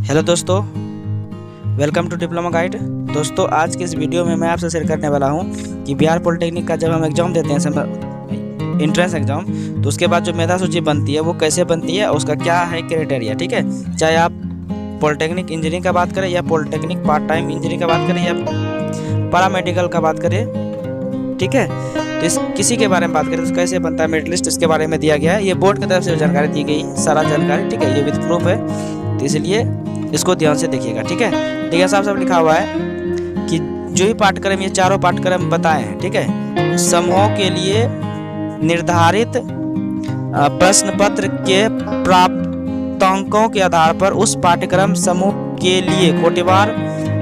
Hello दोस्तों, welcome to diploma guide. दोस्तों, आज के इस वीडियो में मैं आपसे शेयर करने वाला हूं कि बिहार पॉलिटेक्निक का जब हम एग्ज़ाम देते हैं इंट्रेंस एग्ज़ाम, तो उसके बाद जो मेधा सूची बनती है वो कैसे बनती है, उसका क्या है क्राइटेरिया। ठीक है, चाहे आप पॉलिटेक्निक इंजीनियरिंग का बात करें या पॉलिटेक्निक पार्ट टाइम इंजीनियरिंग का बात करें या पैरामेडिकल का बात करें, ठीक है, तो इस किसी के बारे में बात करें तो कैसे बनता है मेरिट लिस्ट, इसके बारे में दिया गया है। ये बोर्ड की तरफ से जानकारी दी गई, सारा जानकारी, ठीक है, ये विद प्रूफ है, तो इसलिए इसको ध्यान से देखिएगा। ठीक है, देखिए साफ साफ लिखा हुआ है कि जो भी पाठ्यक्रम, ये चारों पाठ्यक्रम बताए हैं, ठीक है, समूहों के लिए निर्धारित प्रश्न पत्र के प्राप्तांकों के आधार पर उस पाठ्यक्रम समूह के लिए कोटिवार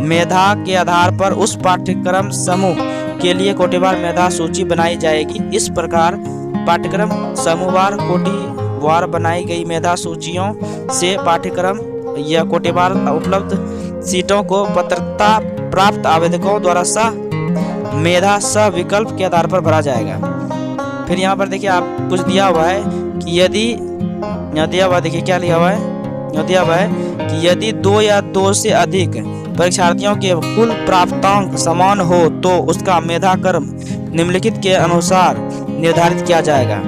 मेधा के आधार पर उस पाठ्यक्रम समूह के लिए कोटिवार मेधा सूची बनाई जाएगी। इस प्रकार पाठ्यक्रम समूहवार कोटिवार बनाई गई मेधा सूचियों से पाठ्यक्रम या कोटिवार उपलब्ध सीटों को पात्रता प्राप्त आवेदकों द्वारा मेधा विकल्प के आधार पर भरा जाएगा। फिर यहाँ पर देखिए आप कुछ दिया हुआ है कि यदि यहाँ दिया हुआ, देखिए क्या लिखा हुआ है, यहाँ दिया हुआ है कि यदि 2 या 2 से अधिक परीक्षार्थियों के कुल प्राप्तांक समान हो तो उसका मेधा क्रम निम्नलिखित के अनुसार निर्धारित किया जाएगा।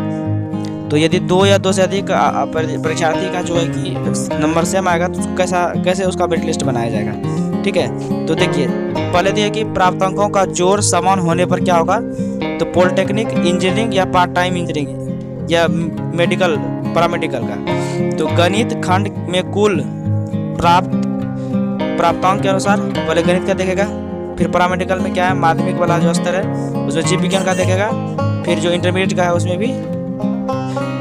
तो यदि 2 या 2 से अधिक परीक्षार्थी का जो है कि नंबर सेम आएगा तो कैसे उसका मेरिट लिस्ट बनाया जाएगा। ठीक है, तो देखिए पहले दिए कि प्राप्तांकों का जोड़ समान होने पर क्या होगा, तो पॉलिटेक्निक इंजीनियरिंग या पार्ट टाइम इंजीनियरिंग या मेडिकल पैरामेडिकल का, तो गणित खंड में कुल प्राप्तांक के अनुसार पहले गणित का देखेगा, फिर पैरामेडिकल में क्या है, माध्यमिक वाला जो स्तर है उसमें जीव विज्ञान का देखेगा, फिर जो इंटरमीडिएट का है उसमें भी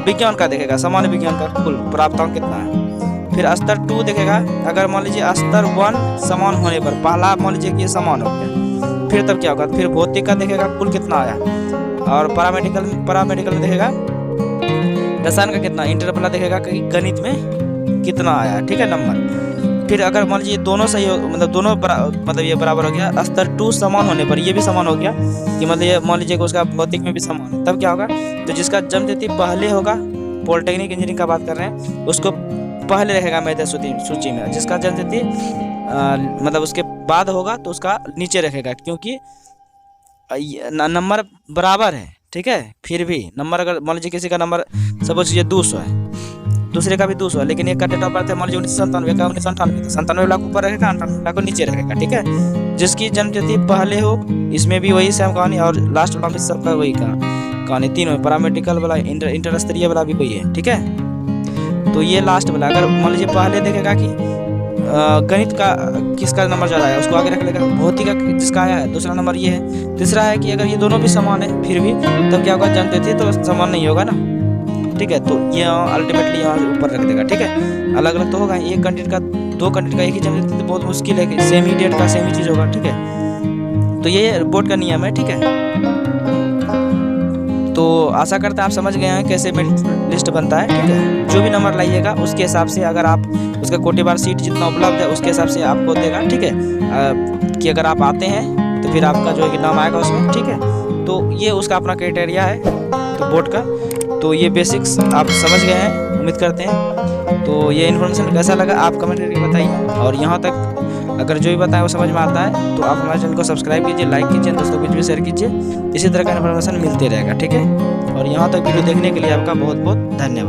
विज्ञान का देखेगा, सामान्य विज्ञान का कुल प्राप्तांक कितना है। फिर स्तर 2 देखेगा, अगर मान लीजिए स्तर 1 समान होने पर, पहला मान लीजिए कि समान हो गया, फिर तब क्या होगा, फिर भौतिक का देखेगा कुल कितना आया, और पैरामेडिकल में देखेगा रसायन का कितना, इंटर वाला देखेगा कि गणित में कितना आया, ठीक है, नंबर। फिर अगर मान लीजिए दोनों सही हो, मतलब दोनों मतलब ये बराबर हो गया, स्तर 2 समान होने पर ये भी समान हो गया कि मतलब ये मान लीजिए कि उसका भौतिक में भी समान है, तब क्या होगा, तो जिसका जन्म तिथि पहले होगा, पॉलिटेक्निक इंजीनियरिंग का बात कर रहे हैं, उसको पहले रहेगा मेधा सूची में। जिसका जन्म तिथि मतलब उसके बाद होगा तो उसका नीचे रखेगा, क्योंकि नंबर बराबर है, ठीक है। फिर भी नंबर, अगर मान लीजिए किसी का नंबर सपोज ये 200 है, दूसरे का भी 200 है, लेकिन एक का डेट ऑफ बर्थ है मान लीजिए 1997 का, 1998 97 लाख ऊपर रहेगा, 98 लाख को नीचे रहेगा, ठीक है। जिसकी जन्म तिथि पहले हो, इसमें भी वही सेम कहानी, और लास्ट वाला भी सबका वही कहानी, तीनों पैरामेडिकल वाला, इंटर स्तरीय वाला भी वही है, ठीक है। तो ये लास्ट वाला, अगर मान लीजिए पहले देखेगा कि गणित का किसका नंबर ज़्यादा है उसको आगे रख लेगा, भौतिक का जिसका आया है दूसरा नंबर ये है, तीसरा है कि अगर ये दोनों भी समान है फिर भी तब क्या होगा, जन्म तिथि तो समान नहीं होगा ना, ठीक है, तो ये अल्टीमेटली यहाँ ऊपर रख देगा, ठीक है। अलग अलग तो होगा, एक कैंडिडेट का 2 कैंडिडेट का एक ही जन्म तिथि तो बहुत मुश्किल है कि सेम ही डेट का सेम ही चीज़ होगा, ठीक है। तो ये बोर्ड का नियम है, ठीक है। तो आशा करते हैं आप समझ गए हैं कैसे मेरिट लिस्ट बनता है, ठीक है। जो भी नंबर लाइएगा उसके हिसाब से, अगर आप उसका कोटिवार सीट जितना उपलब्ध है उसके हिसाब से आपको देगा, ठीक है, कि अगर आप आते हैं तो फिर आपका जो है कि नाम आएगा उसमें, ठीक है। तो ये उसका अपना क्राइटेरिया है तो बोर्ड का, तो ये बेसिक्स आप समझ गए हैं उम्मीद करते हैं। तो ये इन्फॉर्मेशन कैसा लगा आप कमेंट करके बताइए, और यहाँ तक अगर जो भी बताएं वो समझ में आता है तो आप हमारे चैनल को सब्सक्राइब कीजिए, लाइक कीजिए, दोस्तों को भी शेयर कीजिए, इसी तरह का इन्फॉर्मेशन मिलते रहेगा, ठीक है। और यहाँ तक वीडियो देखने के लिए आपका बहुत बहुत धन्यवाद।